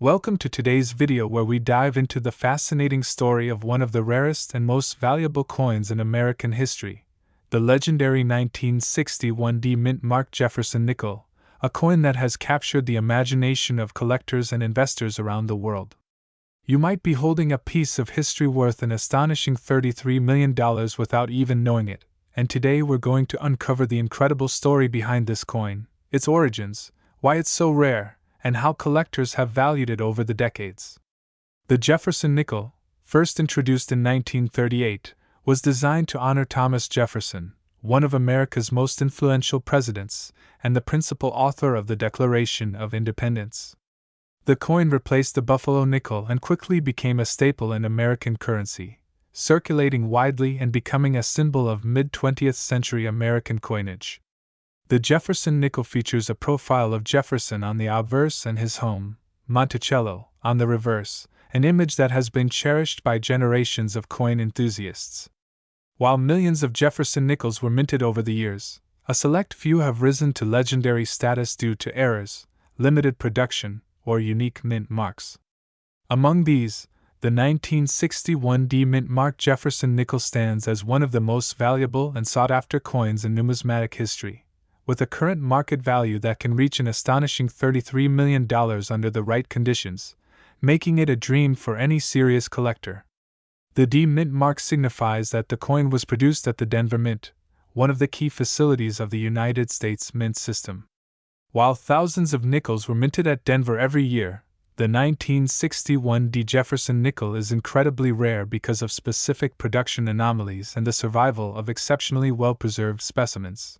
Welcome to today's video where we dive into the fascinating story of one of the rarest and most valuable coins in American history, the legendary 1961 D Mint Jefferson Nickel, a coin that has captured the imagination of collectors and investors around the world. You might be holding a piece of history worth an astonishing $33 million without even knowing it, and today we're going to uncover the incredible story behind this coin, its origins, why it's so rare, and how collectors have valued it over the decades. The Jefferson Nickel, first introduced in 1938, was designed to honor Thomas Jefferson, one of America's most influential presidents, and the principal author of the Declaration of Independence. The coin replaced the Buffalo nickel and quickly became a staple in American currency, circulating widely and becoming a symbol of mid-20th century American coinage. The Jefferson Nickel features a profile of Jefferson on the obverse and his home, Monticello, on the reverse, an image that has been cherished by generations of coin enthusiasts. While millions of Jefferson nickels were minted over the years, a select few have risen to legendary status due to errors, limited production, or unique mint marks. Among these, the 1961 D Mint Jefferson Nickel stands as one of the most valuable and sought-after coins in numismatic history, with a current market value that can reach an astonishing $33 million under the right conditions, making it a dream for any serious collector. The D Mint mark signifies that the coin was produced at the Denver Mint, one of the key facilities of the United States mint system. While thousands of nickels were minted at Denver every year, the 1961 D Jefferson Nickel is incredibly rare because of specific production anomalies and the survival of exceptionally well-preserved specimens.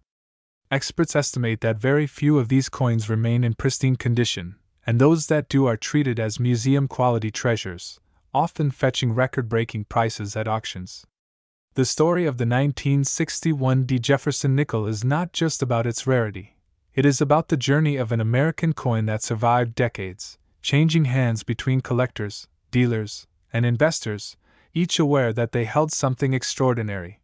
Experts estimate that very few of these coins remain in pristine condition, and those that do are treated as museum-quality treasures, often fetching record-breaking prices at auctions. The story of the 1961 D Jefferson Nickel is not just about its rarity. It is about the journey of an American coin that survived decades, changing hands between collectors, dealers, and investors, each aware that they held something extraordinary.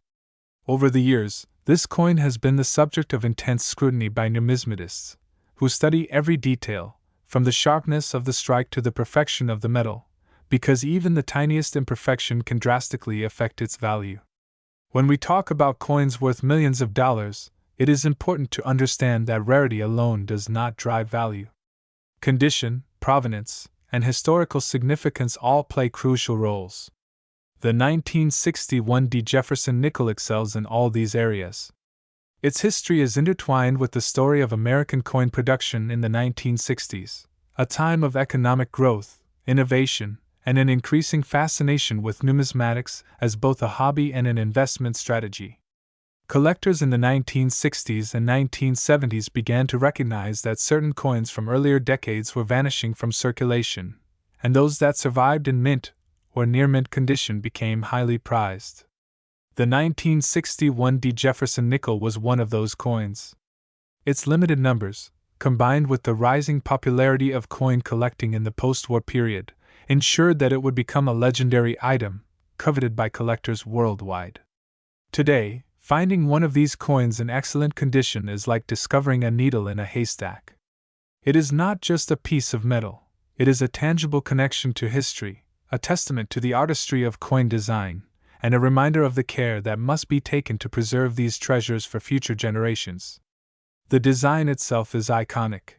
Over the years, this coin has been the subject of intense scrutiny by numismatists, who study every detail, from the sharpness of the strike to the perfection of the metal, because even the tiniest imperfection can drastically affect its value. When we talk about coins worth millions of dollars, it is important to understand that rarity alone does not drive value. Condition, provenance, and historical significance all play crucial roles. The 1961 D Jefferson Nickel excels in all these areas. Its history is intertwined with the story of American coin production in the 1960s, a time of economic growth, innovation, and an increasing fascination with numismatics as both a hobby and an investment strategy. Collectors in the 1960s and 1970s began to recognize that certain coins from earlier decades were vanishing from circulation, and those that survived in mint or near-mint condition became highly prized. The 1961 D Jefferson Nickel was one of those coins. Its limited numbers, combined with the rising popularity of coin collecting in the post-war period, ensured that it would become a legendary item, coveted by collectors worldwide. Today, finding one of these coins in excellent condition is like discovering a needle in a haystack. It is not just a piece of metal, it is a tangible connection to history, a testament to the artistry of coin design, and a reminder of the care that must be taken to preserve these treasures for future generations. The design itself is iconic.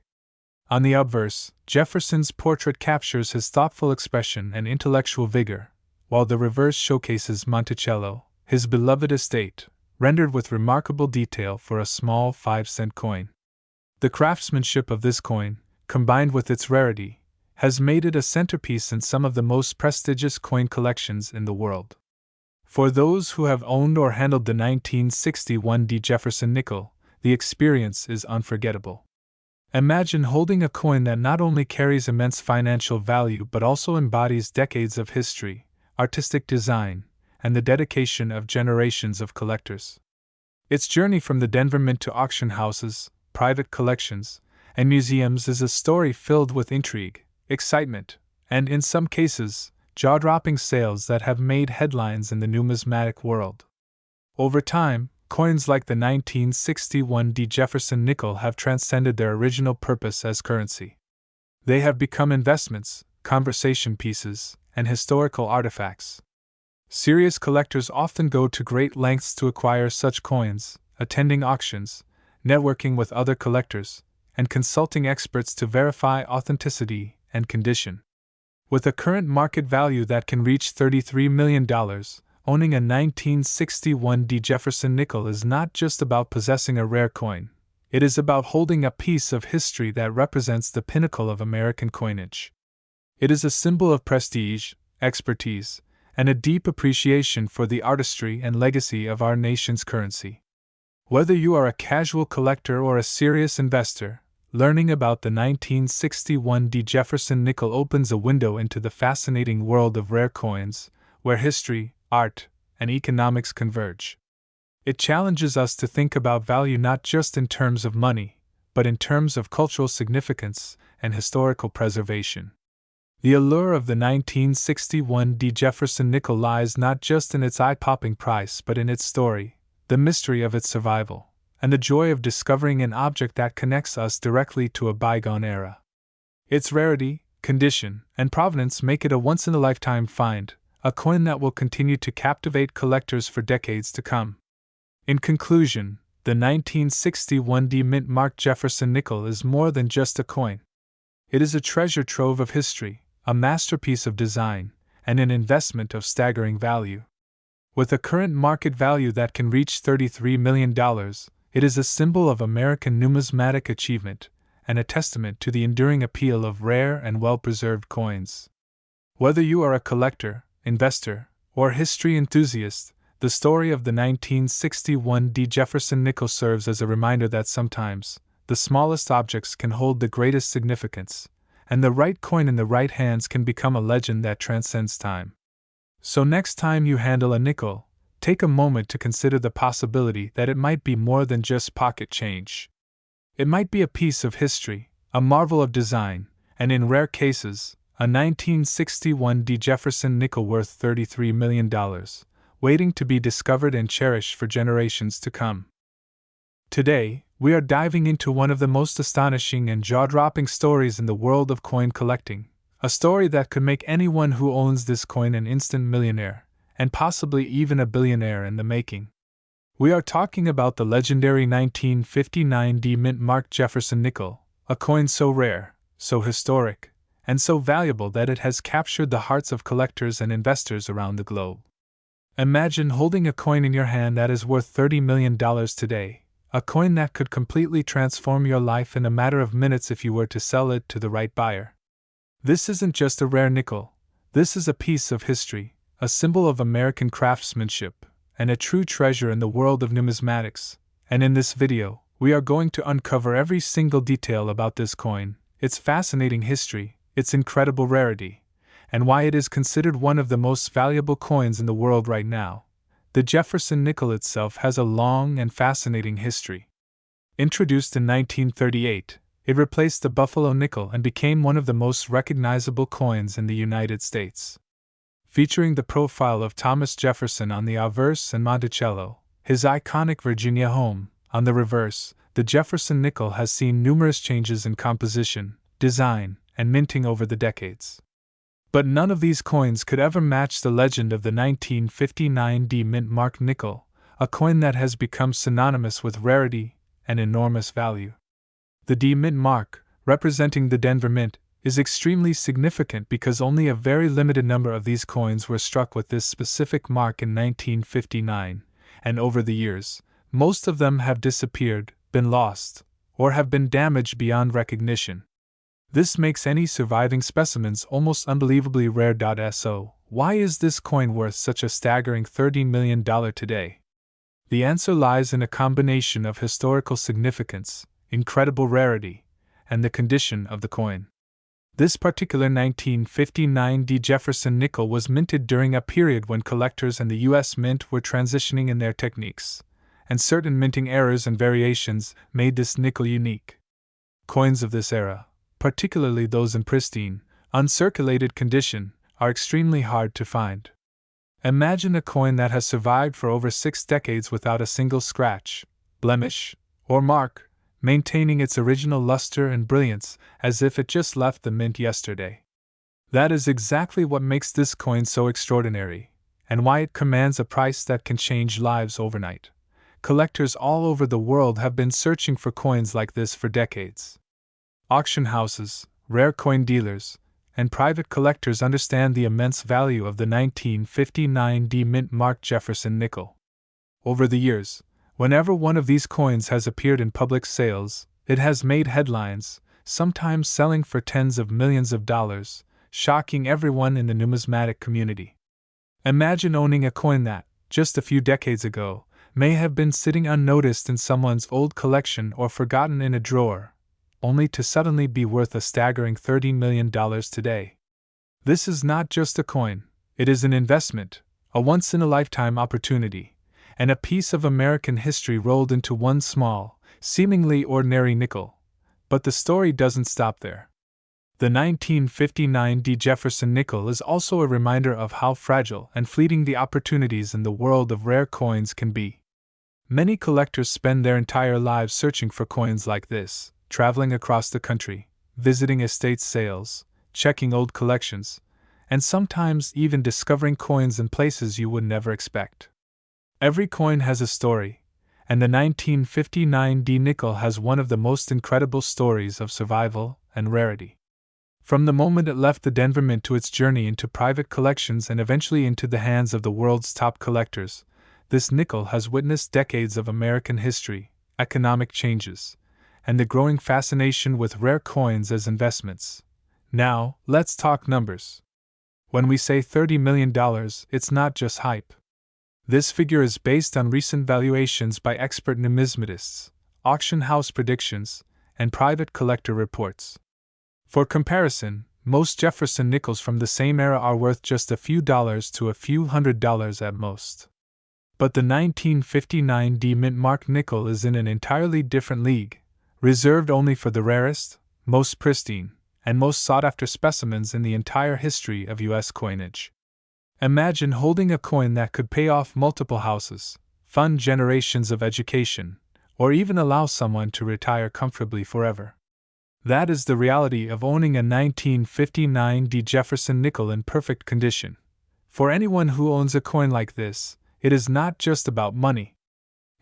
On the obverse, Jefferson's portrait captures his thoughtful expression and intellectual vigor, while the reverse showcases Monticello, his beloved estate, rendered with remarkable detail for a small 5-cent coin. The craftsmanship of this coin, combined with its rarity, has made it a centerpiece in some of the most prestigious coin collections in the world. For those who have owned or handled the 1961 D Jefferson Nickel, the experience is unforgettable. Imagine holding a coin that not only carries immense financial value but also embodies decades of history, artistic design, and the dedication of generations of collectors. Its journey from the Denver Mint to auction houses, private collections, and museums is a story filled with intrigue, excitement, and in some cases, jaw-dropping sales that have made headlines in the numismatic world. Over time, coins like the 1961 D Jefferson Nickel have transcended their original purpose as currency. They have become investments, conversation pieces, and historical artifacts. Serious collectors often go to great lengths to acquire such coins, attending auctions, networking with other collectors, and consulting experts to verify authenticity and condition. With a current market value that can reach $33 million, owning a 1961 D Jefferson Nickel is not just about possessing a rare coin. It is about holding a piece of history that represents the pinnacle of American coinage. It is a symbol of prestige, expertise, and a deep appreciation for the artistry and legacy of our nation's currency. Whether you are a casual collector or a serious investor, learning about the 1961 D Jefferson Nickel opens a window into the fascinating world of rare coins, where history, art, and economics converge. It challenges us to think about value not just in terms of money, but in terms of cultural significance and historical preservation. The allure of the 1961 D Jefferson Nickel lies not just in its eye-popping price but in its story, the mystery of its survival, and the joy of discovering an object that connects us directly to a bygone era. Its rarity, condition, and provenance make it a once-in-a-lifetime find, a coin that will continue to captivate collectors for decades to come. In conclusion, the 1961 D Mint Jefferson Nickel is more than just a coin. It is a treasure trove of history, a masterpiece of design, and an investment of staggering value. With a current market value that can reach $33 million, it is a symbol of American numismatic achievement and a testament to the enduring appeal of rare and well-preserved coins. Whether you are a collector, investor, or history enthusiast, the story of the 1961 D Jefferson Nickel serves as a reminder that sometimes, the smallest objects can hold the greatest significance, and the right coin in the right hands can become a legend that transcends time. So next time you handle a nickel, take a moment to consider the possibility that it might be more than just pocket change. It might be a piece of history, a marvel of design, and in rare cases, a 1961 D Jefferson Nickel worth $33 million, waiting to be discovered and cherished for generations to come. Today, we are diving into one of the most astonishing and jaw-dropping stories in the world of coin collecting, a story that could make anyone who owns this coin an instant millionaire, and possibly even a billionaire in the making. We are talking about the legendary 1959 D Mint Jefferson Nickel, a coin so rare, so historic, and so valuable that it has captured the hearts of collectors and investors around the globe. Imagine holding a coin in your hand that is worth $30 million today, a coin that could completely transform your life in a matter of minutes if you were to sell it to the right buyer. This isn't just a rare nickel, this is a piece of history, a symbol of American craftsmanship, and a true treasure in the world of numismatics. And in this video, we are going to uncover every single detail about this coin, its fascinating history, its incredible rarity, and why it is considered one of the most valuable coins in the world right now. The Jefferson Nickel itself has a long and fascinating history. Introduced in 1938, it replaced the Buffalo nickel and became one of the most recognizable coins in the United States. Featuring the profile of Thomas Jefferson on the obverse and Monticello, his iconic Virginia home, on the reverse, the Jefferson Nickel has seen numerous changes in composition, design, and minting over the decades. But none of these coins could ever match the legend of the 1959 D Mint Nickel, a coin that has become synonymous with rarity and enormous value. The D Mint, representing the Denver Mint, is extremely significant because only a very limited number of these coins were struck with this specific mark in 1959, and over the years, most of them have disappeared, been lost, or have been damaged beyond recognition. This makes any surviving specimens almost unbelievably rare. So, why is this coin worth such a staggering $30 million today? The answer lies in a combination of historical significance, incredible rarity, and the condition of the coin. This particular 1959 D Jefferson Nickel was minted during a period when collectors and the U.S. Mint were transitioning in their techniques, and certain minting errors and variations made this nickel unique. Coins of this era, particularly those in pristine, uncirculated condition, are extremely hard to find. Imagine a coin that has survived for over 6 decades without a single scratch, blemish, or mark, maintaining its original luster and brilliance as if it just left the mint yesterday. That is exactly what makes this coin so extraordinary, and why it commands a price that can change lives overnight. Collectors all over the world have been searching for coins like this for decades. Auction houses, rare coin dealers, and private collectors understand the immense value of the 1959 D Mint Jefferson Nickel. Over the years, whenever one of these coins has appeared in public sales, it has made headlines, sometimes selling for tens of millions of dollars, shocking everyone in the numismatic community. Imagine owning a coin that, just a few decades ago, may have been sitting unnoticed in someone's old collection or forgotten in a drawer, only to suddenly be worth a staggering $30 million today. This is not just a coin, it is an investment, a once-in-a-lifetime opportunity, and a piece of American history rolled into one small, seemingly ordinary nickel. But the story doesn't stop there. The 1959 D Jefferson Nickel is also a reminder of how fragile and fleeting the opportunities in the world of rare coins can be. Many collectors spend their entire lives searching for coins like this, traveling across the country, visiting estate sales, checking old collections, and sometimes even discovering coins in places you would never expect. Every coin has a story, and the 1959 D Nickel has one of the most incredible stories of survival and rarity. From the moment it left the Denver Mint to its journey into private collections and eventually into the hands of the world's top collectors, this nickel has witnessed decades of American history, economic changes, and the growing fascination with rare coins as investments. Now, let's talk numbers. When we say $30 million, it's not just hype. This figure is based on recent valuations by expert numismatists, auction house predictions, and private collector reports. For comparison, most Jefferson nickels from the same era are worth just a few dollars to a few $100s at most. But the 1959 D Mint nickel is in an entirely different league, reserved only for the rarest, most pristine, and most sought-after specimens in the entire history of U.S. coinage. Imagine holding a coin that could pay off multiple houses, fund generations of education, or even allow someone to retire comfortably forever. That is the reality of owning a 1959 D Jefferson Nickel in perfect condition. For anyone who owns a coin like this, it is not just about money.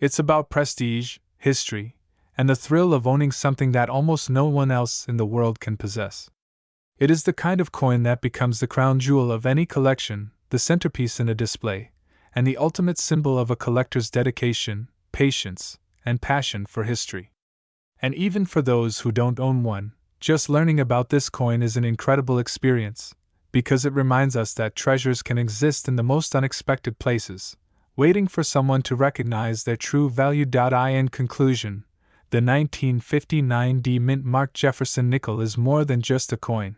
It's about prestige, history, and the thrill of owning something that almost no one else in the world can possess. It is the kind of coin that becomes the crown jewel of any collection, the centerpiece in a display, and the ultimate symbol of a collector's dedication, patience, and passion for history. And even for those who don't own one, just learning about this coin is an incredible experience, because it reminds us that treasures can exist in the most unexpected places, waiting for someone to recognize their true value. In conclusion, the 1959 D Mint Jefferson Nickel is more than just a coin.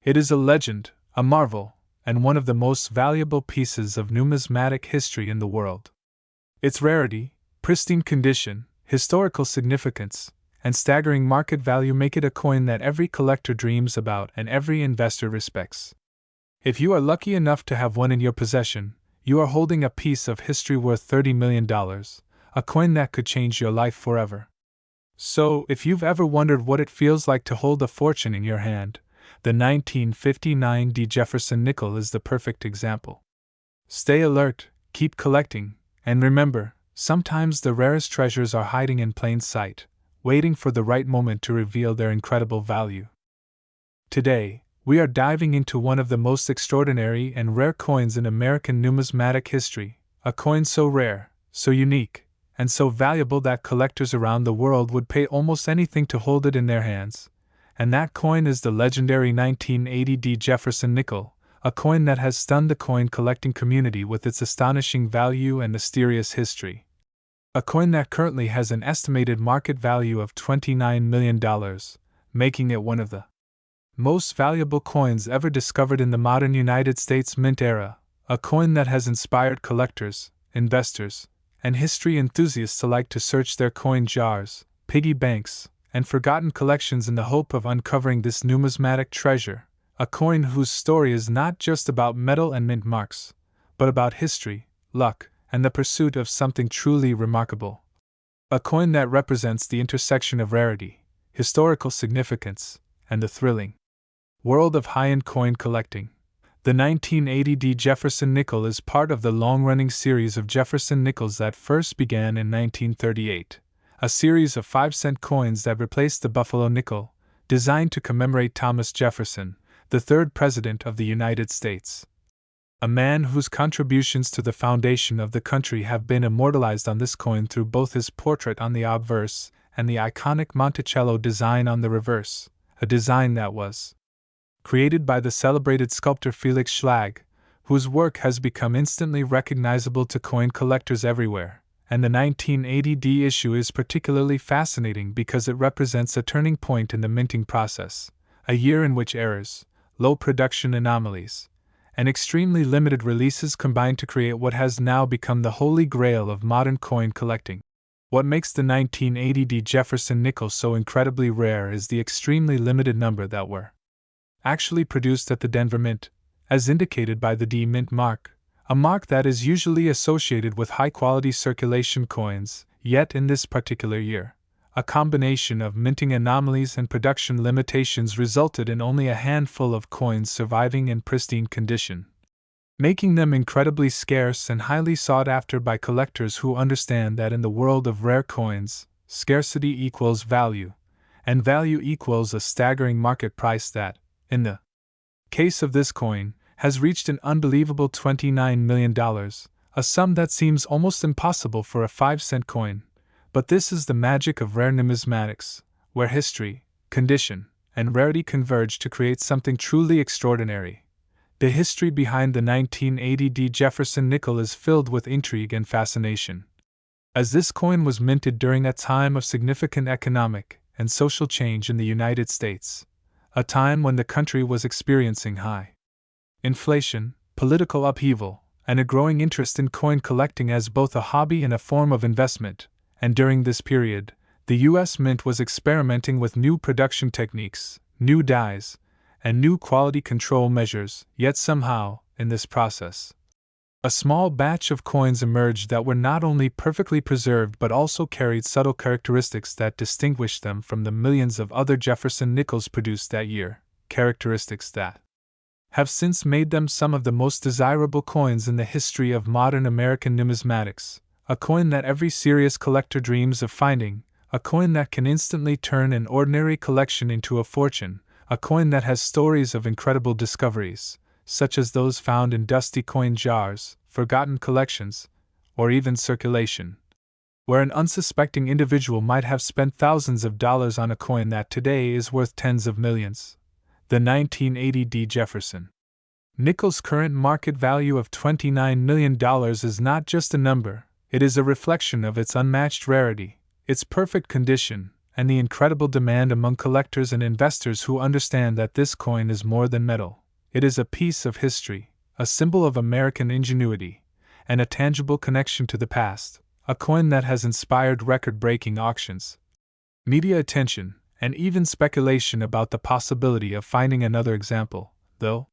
It is a legend, a marvel, and one of the most valuable pieces of numismatic history in the world. Its rarity, pristine condition, historical significance, and staggering market value make it a coin that every collector dreams about and every investor respects. If you are lucky enough to have one in your possession, you are holding a piece of history worth $30 million, a coin that could change your life forever. So, if you've ever wondered what it feels like to hold a fortune in your hand, the 1959 D Jefferson Nickel is the perfect example. Stay alert, keep collecting, and remember, sometimes the rarest treasures are hiding in plain sight, waiting for the right moment to reveal their incredible value. Today, we are diving into one of the most extraordinary and rare coins in American numismatic history, a coin so rare, so unique, and so valuable that collectors around the world would pay almost anything to hold it in their hands. And that coin is the legendary 1980 D Jefferson Nickel, a coin that has stunned the coin collecting community with its astonishing value and mysterious history. A coin that currently has an estimated market value of $29 million, making it one of the most valuable coins ever discovered in the modern United States mint era, a coin that has inspired collectors, investors, and history enthusiasts alike to search their coin jars, piggy banks, and forgotten collections in the hope of uncovering this numismatic treasure, a coin whose story is not just about metal and mint marks, but about history, luck, and the pursuit of something truly remarkable. A coin that represents the intersection of rarity, historical significance, and the thrilling World of high-end coin collecting. The 1980 D Jefferson Nickel is part of the long-running series of Jefferson nickels that first began in 1938, a series of 5-cent coins that replaced the Buffalo nickel, designed to commemorate Thomas Jefferson, the third President of the United States. A man whose contributions to the foundation of the country have been immortalized on this coin through both his portrait on the obverse and the iconic Monticello design on the reverse, a design that was created by the celebrated sculptor Felix Schlag, whose work has become instantly recognizable to coin collectors everywhere. And the 1980 D issue is particularly fascinating because it represents a turning point in the minting process, a year in which errors, low production anomalies, and extremely limited releases combined to create what has now become the holy grail of modern coin collecting. What makes the 1980 D Jefferson Nickel so incredibly rare is the extremely limited number that were actually produced at the Denver Mint, as indicated by the D Mint mark, a mark that is usually associated with high-quality circulation coins, yet in this particular year, a combination of minting anomalies and production limitations resulted in only a handful of coins surviving in pristine condition, making them incredibly scarce and highly sought after by collectors who understand that in the world of rare coins, scarcity equals value, and value equals a staggering market price that, in the case of this coin, has reached an unbelievable $29 million, a sum that seems almost impossible for a 5-cent coin. But this is the magic of rare numismatics, where history, condition, and rarity converge to create something truly extraordinary. The history behind the 1980 D Jefferson Nickel is filled with intrigue and fascination. As this coin was minted during a time of significant economic and social change in the United States, a time when the country was experiencing high inflation, political upheaval, and a growing interest in coin collecting as both a hobby and a form of investment, and during this period, the U.S. Mint was experimenting with new production techniques, new dies, and new quality control measures, yet somehow, in this process, a small batch of coins emerged that were not only perfectly preserved but also carried subtle characteristics that distinguished them from the millions of other Jefferson nickels produced that year, characteristics that have since made them some of the most desirable coins in the history of modern American numismatics, a coin that every serious collector dreams of finding, a coin that can instantly turn an ordinary collection into a fortune, a coin that has stories of incredible discoveries, such as those found in dusty coin jars, forgotten collections, or even circulation, where an unsuspecting individual might have spent thousands of dollars on a coin that today is worth tens of millions. The 1980 D Jefferson Nickel's current market value of $29 million is not just a number, it is a reflection of its unmatched rarity, its perfect condition, and the incredible demand among collectors and investors who understand that this coin is more than metal. It is a piece of history, a symbol of American ingenuity, and a tangible connection to the past, a coin that has inspired record-breaking auctions, media attention, and even speculation about the possibility of finding another example, though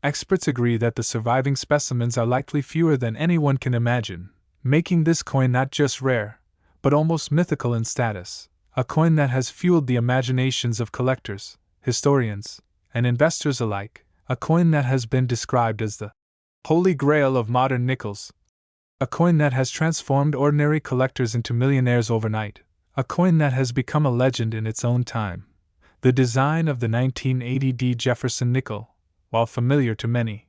experts agree that the surviving specimens are likely fewer than anyone can imagine, making this coin not just rare, but almost mythical in status, a coin that has fueled the imaginations of collectors, historians, and investors alike, a coin that has been described as the holy grail of modern nickels, a coin that has transformed ordinary collectors into millionaires overnight, a coin that has become a legend in its own time. The design of the 1980 D Jefferson Nickel, while familiar to many,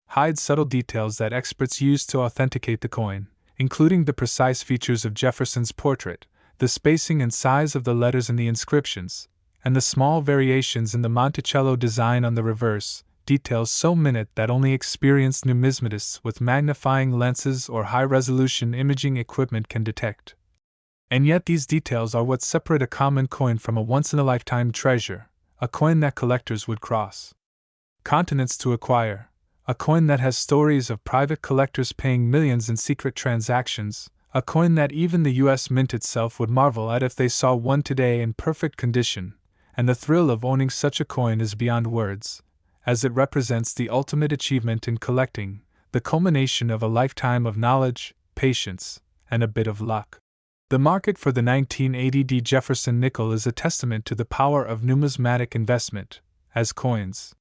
hides subtle details that experts use to authenticate the coin, including the precise features of Jefferson's portrait, the spacing and size of the letters in the inscriptions, and the small variations in the Monticello design on the reverse, details so minute that only experienced numismatists with magnifying lenses or high-resolution imaging equipment can detect. And yet these details are what separate a common coin from a once-in-a-lifetime treasure, a coin that collectors would cross continents to acquire, a coin that has stories of private collectors paying millions in secret transactions, a coin that even the U.S. Mint itself would marvel at if they saw one today in perfect condition, and the thrill of owning such a coin is beyond words, as it represents the ultimate achievement in collecting, the culmination of a lifetime of knowledge, patience, and a bit of luck. The market for the 1980 D Jefferson Nickel is a testament to the power of numismatic investment, as coins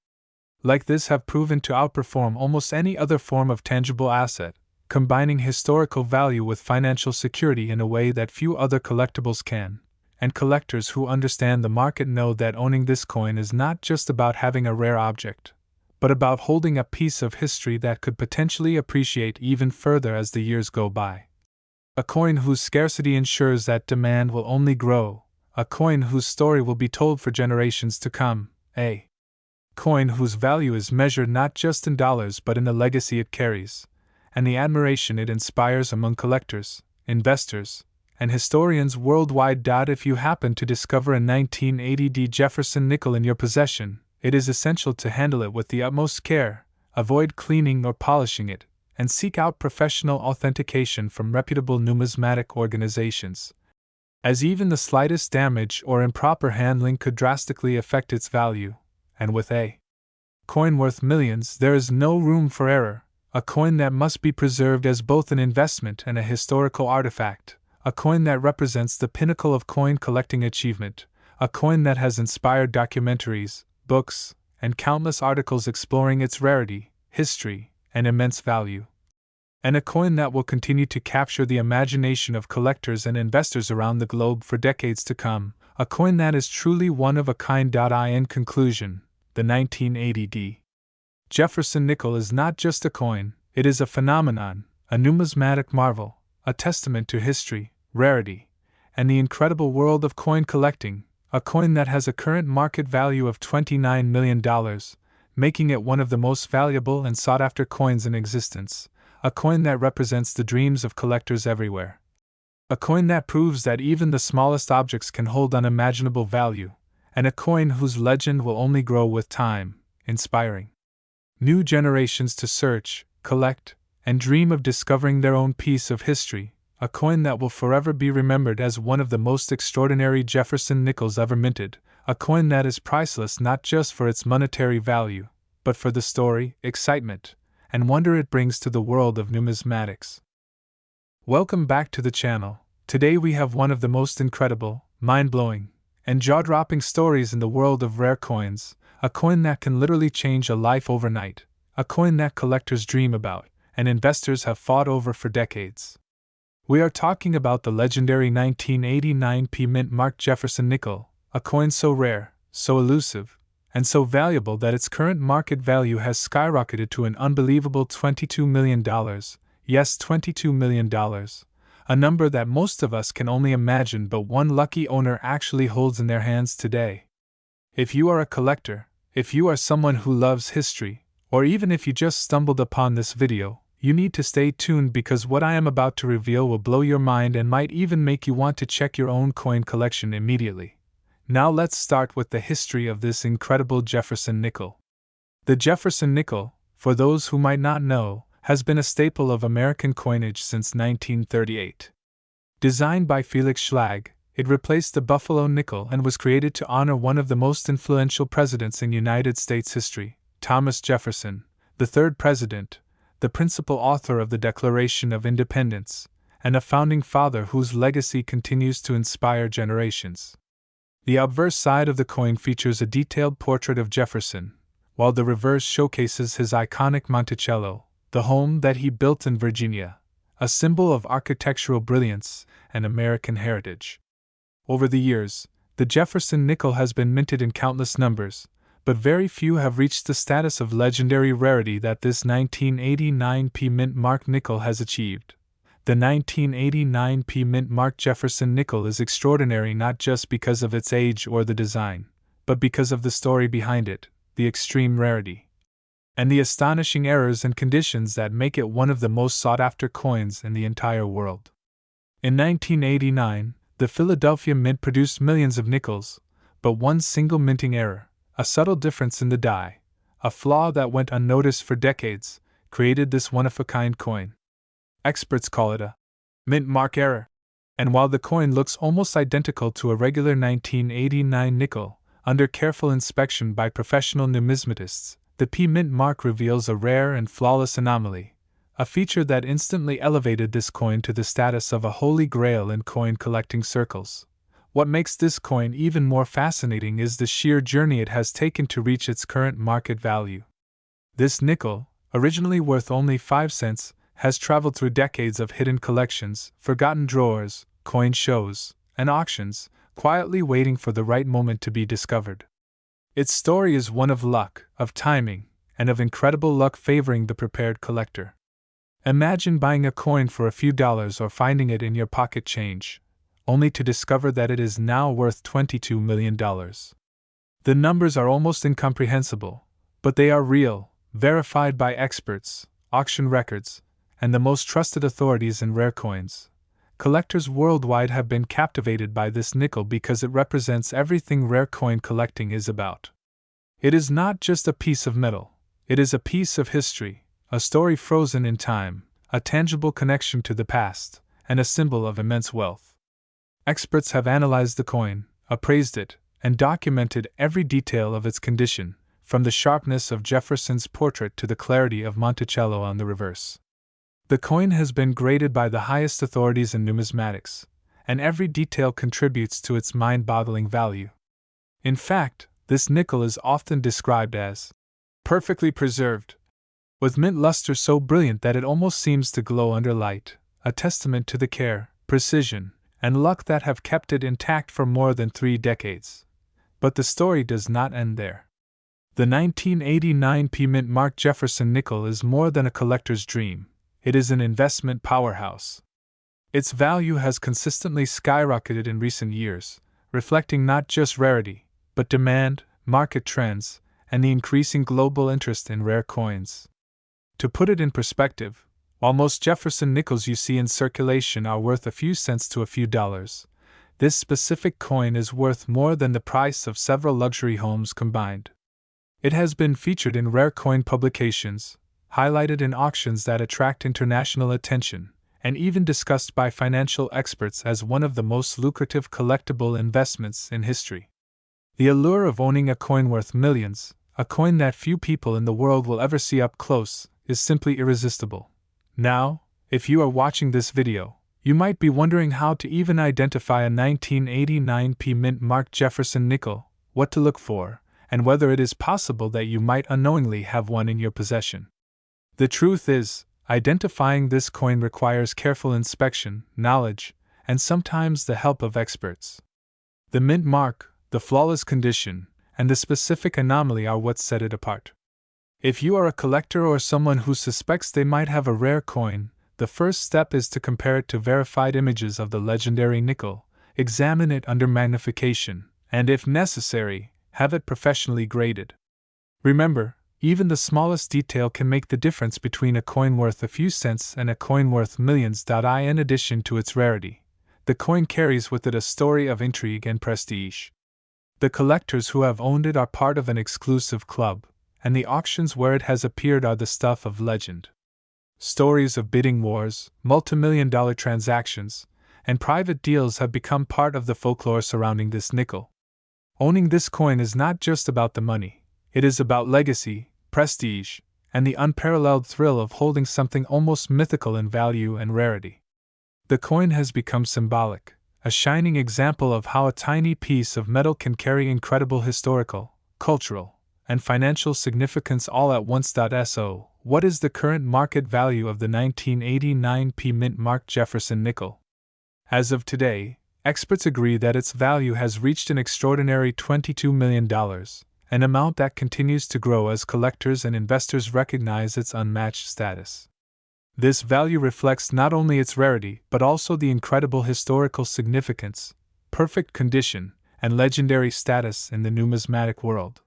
like this have proven to outperform almost any other form of tangible asset, combining historical value with financial security in a way that few other collectibles can. And collectors who understand the market know that owning this coin is not just about having a rare object, but about holding a piece of history that could potentially appreciate even further as the years go by. A coin whose scarcity ensures that demand will only grow, a coin whose story will be told for generations to come, a coin whose value is measured not just in dollars but in the legacy it carries, and the admiration it inspires among collectors, investors, and historians worldwide. If you happen to discover a 1980 D Jefferson Nickel in your possession, it is essential to handle it with the utmost care, avoid cleaning or polishing it, and seek out professional authentication from reputable numismatic organizations, as even the slightest damage or improper handling could drastically affect its value. And with a coin worth millions, there is no room for error, a coin that must be preserved as both an investment and a historical artifact, a coin that represents the pinnacle of coin collecting achievement, a coin that has inspired documentaries, books, and countless articles exploring its rarity, history, and immense value. And a coin that will continue to capture the imagination of collectors and investors around the globe for decades to come, a coin that is truly one of a kind. In conclusion, the 1980 D Jefferson Nickel is not just a coin, it is a phenomenon, a numismatic marvel, a testament to history, rarity, and the incredible world of coin collecting, a coin that has a current market value of $29 million, making it one of the most valuable and sought-after coins in existence, a coin that represents the dreams of collectors everywhere. A coin that proves that even the smallest objects can hold unimaginable value, and a coin whose legend will only grow with time, inspiring new generations to search, collect, and dream of discovering their own piece of history, a coin that will forever be remembered as one of the most extraordinary Jefferson nickels ever minted, a coin that is priceless not just for its monetary value, but for the story, excitement, and wonder it brings to the world of numismatics. Welcome back to the channel. Today we have one of the most incredible, mind-blowing, and jaw-dropping stories in the world of rare coins, a coin that can literally change a life overnight, a coin that collectors dream about, and investors have fought over for decades. We are talking about the legendary 1989 D Mint Jefferson Nickel, a coin so rare, so elusive, and so valuable that its current market value has skyrocketed to an unbelievable $22 million, yes, $22 million, a number that most of us can only imagine but one lucky owner actually holds in their hands today. If you are a collector, if you are someone who loves history, or even if you just stumbled upon this video, you need to stay tuned because what I am about to reveal will blow your mind and might even make you want to check your own coin collection immediately. Now let's start with the history of this incredible Jefferson Nickel. The Jefferson Nickel, for those who might not know, has been a staple of American coinage since 1938. Designed by Felix Schlag, it replaced the Buffalo nickel and was created to honor one of the most influential presidents in United States history, Thomas Jefferson, the third president, the principal author of the Declaration of Independence, and a founding father whose legacy continues to inspire generations. The obverse side of the coin features a detailed portrait of Jefferson, while the reverse showcases his iconic Monticello, the home that he built in Virginia, a symbol of architectural brilliance and American heritage. Over the years, the Jefferson Nickel has been minted in countless numbers, but very few have reached the status of legendary rarity that this 1989 D Mint nickel has achieved. The 1989 D Mint Jefferson Nickel is extraordinary not just because of its age or the design, but because of the story behind it, the extreme rarity, and the astonishing errors and conditions that make it one of the most sought-after coins in the entire world. In 1989, the Philadelphia Mint produced millions of nickels, but one single minting error, a subtle difference in the die, a flaw that went unnoticed for decades, created this one-of-a-kind coin. Experts call it a mint mark error. And while the coin looks almost identical to a regular 1989 nickel, under careful inspection by professional numismatists, the D Mint mark reveals a rare and flawless anomaly, a feature that instantly elevated this coin to the status of a holy grail in coin collecting circles. What makes this coin even more fascinating is the sheer journey it has taken to reach its current market value. This nickel, originally worth only 5 cents, has traveled through decades of hidden collections, forgotten drawers, coin shows, and auctions, quietly waiting for the right moment to be discovered. Its story is one of luck, of timing, and of incredible luck favoring the prepared collector. Imagine buying a coin for a few dollars or finding it in your pocket change, only to discover that it is now worth $22 million. The numbers are almost incomprehensible, but they are real, verified by experts, auction records, and the most trusted authorities in rare coins. Collectors worldwide have been captivated by this nickel because it represents everything rare coin collecting is about. It is not just a piece of metal, it is a piece of history, a story frozen in time, a tangible connection to the past, and a symbol of immense wealth. Experts have analyzed the coin, appraised it, and documented every detail of its condition, from the sharpness of Jefferson's portrait to the clarity of Monticello on the reverse. The coin has been graded by the highest authorities in numismatics, and every detail contributes to its mind-boggling value. In fact, this nickel is often described as perfectly preserved, with mint luster so brilliant that it almost seems to glow under light, a testament to the care, precision, and luck that have kept it intact for more than 3 decades. But the story does not end there. The 1989 P Mint Mark Jefferson Nickel is more than a collector's dream. It is an investment powerhouse. Its value has consistently skyrocketed in recent years, reflecting not just rarity, but demand, market trends, and the increasing global interest in rare coins. To put it in perspective, while most Jefferson nickels you see in circulation are worth a few cents to a few dollars, this specific coin is worth more than the price of several luxury homes combined. It has been featured in rare coin publications, highlighted in auctions that attract international attention, and even discussed by financial experts as one of the most lucrative collectible investments in history. The allure of owning a coin worth millions, a coin that few people in the world will ever see up close, is simply irresistible. Now, if you are watching this video, you might be wondering how to even identify a 1989 P Mint Mark Jefferson Nickel, what to look for, and whether it is possible that you might unknowingly have one in your possession. The truth is, identifying this coin requires careful inspection, knowledge, and sometimes the help of experts. The mint mark, the flawless condition, and the specific anomaly are what set it apart. If you are a collector or someone who suspects they might have a rare coin, the first step is to compare it to verified images of the legendary nickel, examine it under magnification, and if necessary, have it professionally graded. Remember, even the smallest detail can make the difference between a coin worth a few cents and a coin worth millions. In addition to its rarity, the coin carries with it a story of intrigue and prestige. The collectors who have owned it are part of an exclusive club, and the auctions where it has appeared are the stuff of legend. Stories of bidding wars, multimillion-dollar transactions, and private deals have become part of the folklore surrounding this nickel. Owning this coin is not just about the money, it is about legacy, prestige, and the unparalleled thrill of holding something almost mythical in value and rarity. The coin has become symbolic, a shining example of how a tiny piece of metal can carry incredible historical, cultural, and financial significance all at once. So, what is the current market value of the 1989 P Mint Mark Jefferson Nickel? As of today, experts agree that its value has reached an extraordinary $22 million, an amount that continues to grow as collectors and investors recognize its unmatched status. This value reflects not only its rarity but also the incredible historical significance, perfect condition, and legendary status in the numismatic world.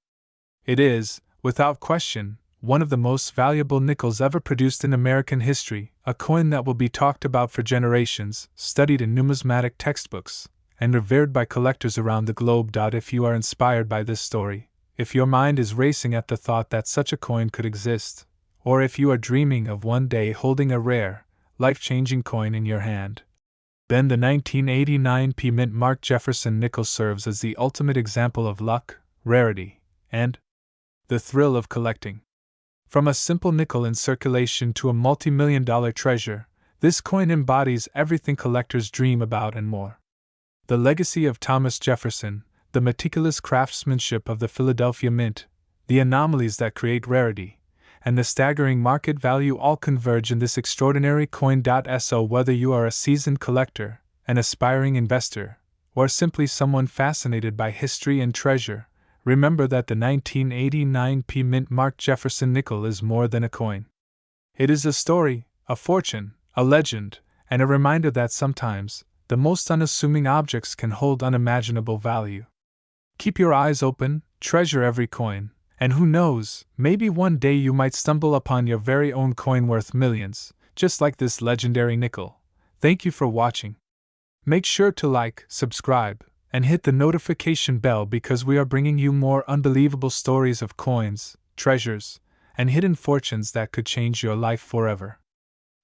It is, without question, one of the most valuable nickels ever produced in American history, a coin that will be talked about for generations, studied in numismatic textbooks, and revered by collectors around the globe. If you are inspired by this story, if your mind is racing at the thought that such a coin could exist, or if you are dreaming of one day holding a rare, life-changing coin in your hand, then the 1989 P Mint Mark Jefferson Nickel serves as the ultimate example of luck, rarity, and the thrill of collecting. From a simple nickel in circulation to a multi-million-dollar treasure, this coin embodies everything collectors dream about and more. The legacy of Thomas Jefferson, the meticulous craftsmanship of the Philadelphia Mint, the anomalies that create rarity, and the staggering market value all converge in this extraordinary coin. So whether you are a seasoned collector, an aspiring investor, or simply someone fascinated by history and treasure, remember that the 1989 P Mint marked Jefferson Nickel is more than a coin. It is a story, a fortune, a legend, and a reminder that sometimes, the most unassuming objects can hold unimaginable value. Keep your eyes open, treasure every coin, and who knows, maybe one day you might stumble upon your very own coin worth millions, just like this legendary nickel. Thank you for watching. Make sure to like, subscribe, and hit the notification bell because we are bringing you more unbelievable stories of coins, treasures, and hidden fortunes that could change your life forever.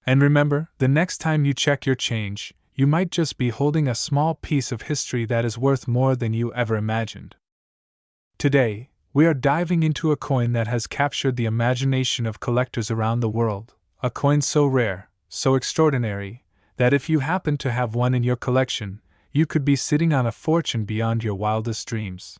And remember, the next time you check your change, you might just be holding a small piece of history that is worth more than you ever imagined. Today, we are diving into a coin that has captured the imagination of collectors around the world, a coin so rare, so extraordinary, that if you happen to have one in your collection, you could be sitting on a fortune beyond your wildest dreams.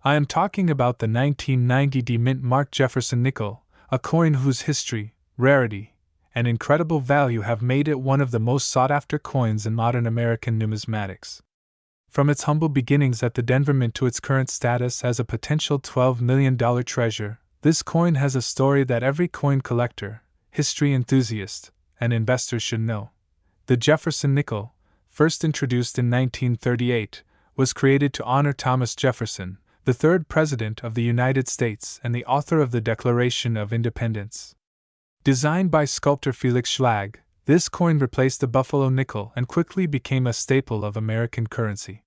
I am talking about the 1990 D Mint marked Jefferson Nickel, a coin whose history, rarity, and incredible value have made it one of the most sought-after coins in modern American numismatics. From its humble beginnings at the Denver Mint to its current status as a potential $12 million treasure, this coin has a story that every coin collector, history enthusiast, and investor should know. The Jefferson Nickel, first introduced in 1938, was created to honor Thomas Jefferson, the third President of the United States and the author of the Declaration of Independence. Designed by sculptor Felix Schlag, this coin replaced the Buffalo nickel and quickly became a staple of American currency.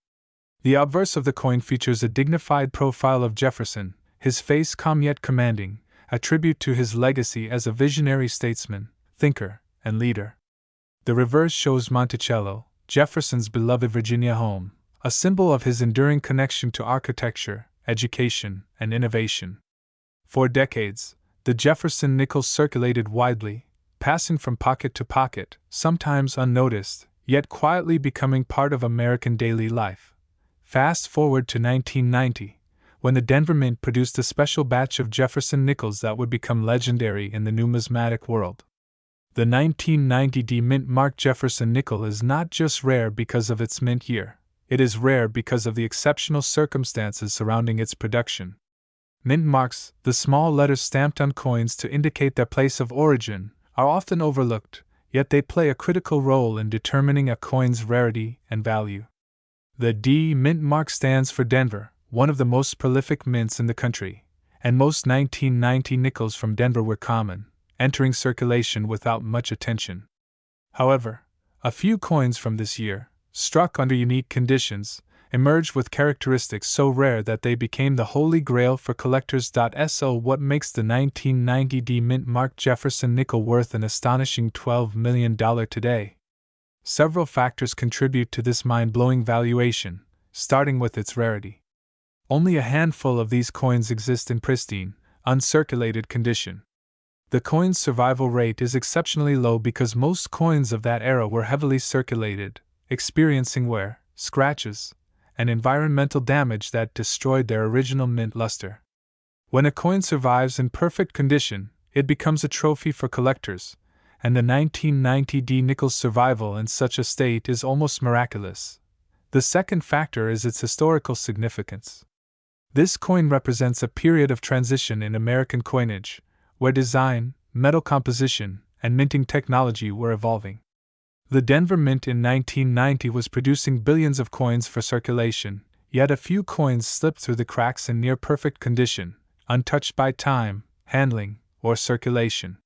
The obverse of the coin features a dignified profile of Jefferson, his face calm yet commanding, a tribute to his legacy as a visionary statesman, thinker, and leader. The reverse shows Monticello, Jefferson's beloved Virginia home, a symbol of his enduring connection to architecture, education, and innovation. For decades, the Jefferson nickel circulated widely, passing from pocket to pocket, sometimes unnoticed, yet quietly becoming part of American daily life. Fast forward to 1990, when the Denver Mint produced a special batch of Jefferson nickels that would become legendary in the numismatic world. The 1990 D Mint marked Jefferson Nickel is not just rare because of its mint year, it is rare because of the exceptional circumstances surrounding its production. Mint marks, the small letters stamped on coins to indicate their place of origin, are often overlooked, yet they play a critical role in determining a coin's rarity and value. The D Mint mark stands for Denver, one of the most prolific mints in the country, and most 1990 nickels from Denver were common, entering circulation without much attention. However, a few coins from this year, struck under unique conditions, emerged with characteristics so rare that they became the holy grail for collectors. So what makes the 1990 D Mint marked Jefferson Nickel worth an astonishing $12 million today? Several factors contribute to this mind-blowing valuation, starting with its rarity. Only a handful of these coins exist in pristine, uncirculated condition. The coin's survival rate is exceptionally low because most coins of that era were heavily circulated, experiencing wear, scratches, and environmental damage that destroyed their original mint luster. When a coin survives in perfect condition, it becomes a trophy for collectors, and the 1990 D nickel's survival in such a state is almost miraculous. The second factor is its historical significance. This coin represents a period of transition in American coinage, where design, metal composition, and minting technology were evolving. The Denver Mint in 1990 was producing billions of coins for circulation, yet a few coins slipped through the cracks in near-perfect condition, untouched by time, handling, or circulation.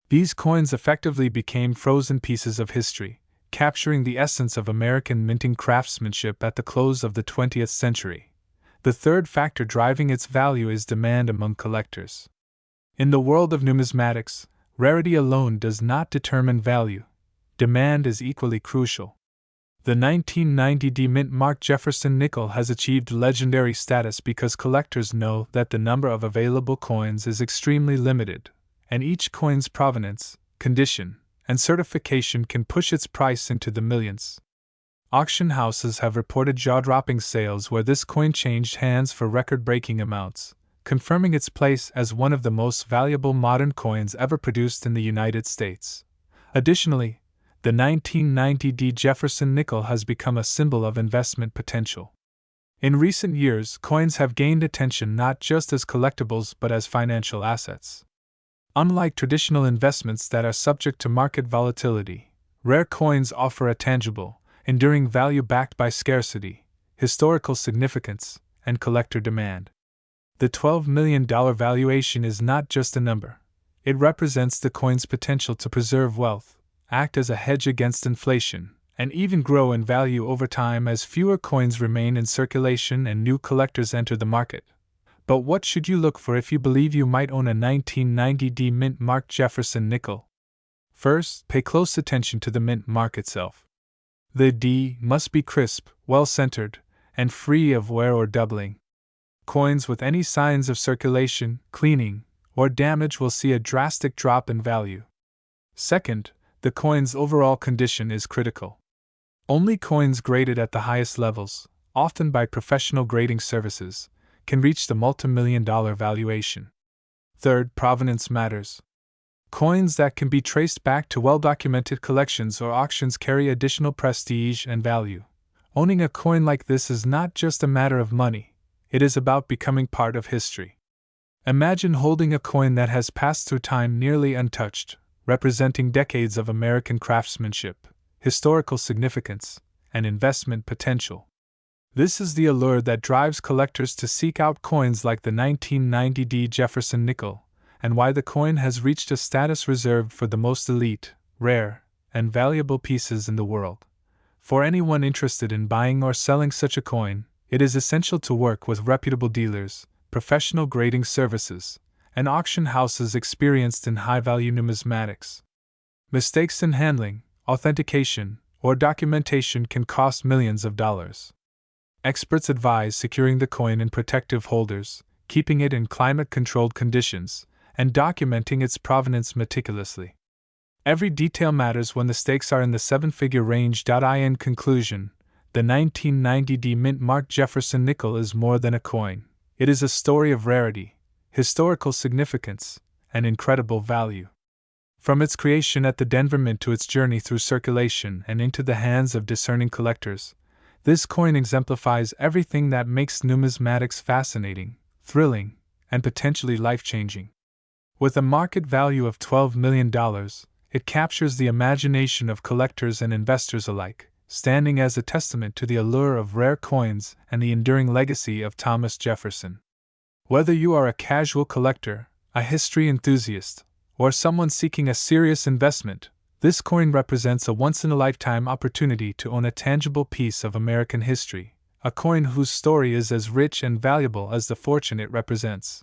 These coins effectively became frozen pieces of history, capturing the essence of American minting craftsmanship at the close of the 20th century. The third factor driving its value is demand among collectors. In the world of numismatics, rarity alone does not determine value. Demand is equally crucial. The 1990 D Mint marked Jefferson Nickel has achieved legendary status because collectors know that the number of available coins is extremely limited, and each coin's provenance, condition, and certification can push its price into the millions. Auction houses have reported jaw-dropping sales where this coin changed hands for record-breaking amounts, confirming its place as one of the most valuable modern coins ever produced in the United States. Additionally, the 1990 D Jefferson Nickel has become a symbol of investment potential. In recent years, coins have gained attention not just as collectibles but as financial assets. Unlike traditional investments that are subject to market volatility, rare coins offer a tangible, enduring value backed by scarcity, historical significance, and collector demand. The $12 million valuation is not just a number. It represents the coin's potential to preserve wealth, act as a hedge against inflation, and even grow in value over time as fewer coins remain in circulation and new collectors enter the market. But what should you look for if you believe you might own a 1990 D Mint Jefferson Nickel? First, pay close attention to the mint mark itself. The D must be crisp, well-centered, and free of wear or doubling. Coins with any signs of circulation, cleaning, or damage will see a drastic drop in value. Second, the coin's overall condition is critical. Only coins graded at the highest levels, often by professional grading services, can reach the multi-million-dollar valuation. Third, provenance matters. Coins that can be traced back to well-documented collections or auctions carry additional prestige and value. Owning a coin like this is not just a matter of money, it is about becoming part of history. Imagine holding a coin that has passed through time nearly untouched, representing decades of American craftsmanship, historical significance, and investment potential. This is the allure that drives collectors to seek out coins like the 1990 D Jefferson Nickel, and why the coin has reached a status reserved for the most elite, rare, and valuable pieces in the world. For anyone interested in buying or selling such a coin, it is essential to work with reputable dealers, professional grading services, and auction houses experienced in high-value numismatics. Mistakes in handling, authentication, or documentation can cost millions of dollars. Experts advise securing the coin in protective holders, keeping it in climate-controlled conditions, and documenting its provenance meticulously. Every detail matters when the stakes are in the seven-figure range. In conclusion, the 1990 D Mint Jefferson Nickel is more than a coin. It is a story of rarity, historical significance, and incredible value. From its creation at the Denver Mint to its journey through circulation and into the hands of discerning collectors, this coin exemplifies everything that makes numismatics fascinating, thrilling, and potentially life-changing. With a market value of $12 million, it captures the imagination of collectors and investors alike, standing as a testament to the allure of rare coins and the enduring legacy of Thomas Jefferson. Whether you are a casual collector, a history enthusiast, or someone seeking a serious investment, this coin represents a once-in-a-lifetime opportunity to own a tangible piece of American history, a coin whose story is as rich and valuable as the fortune it represents.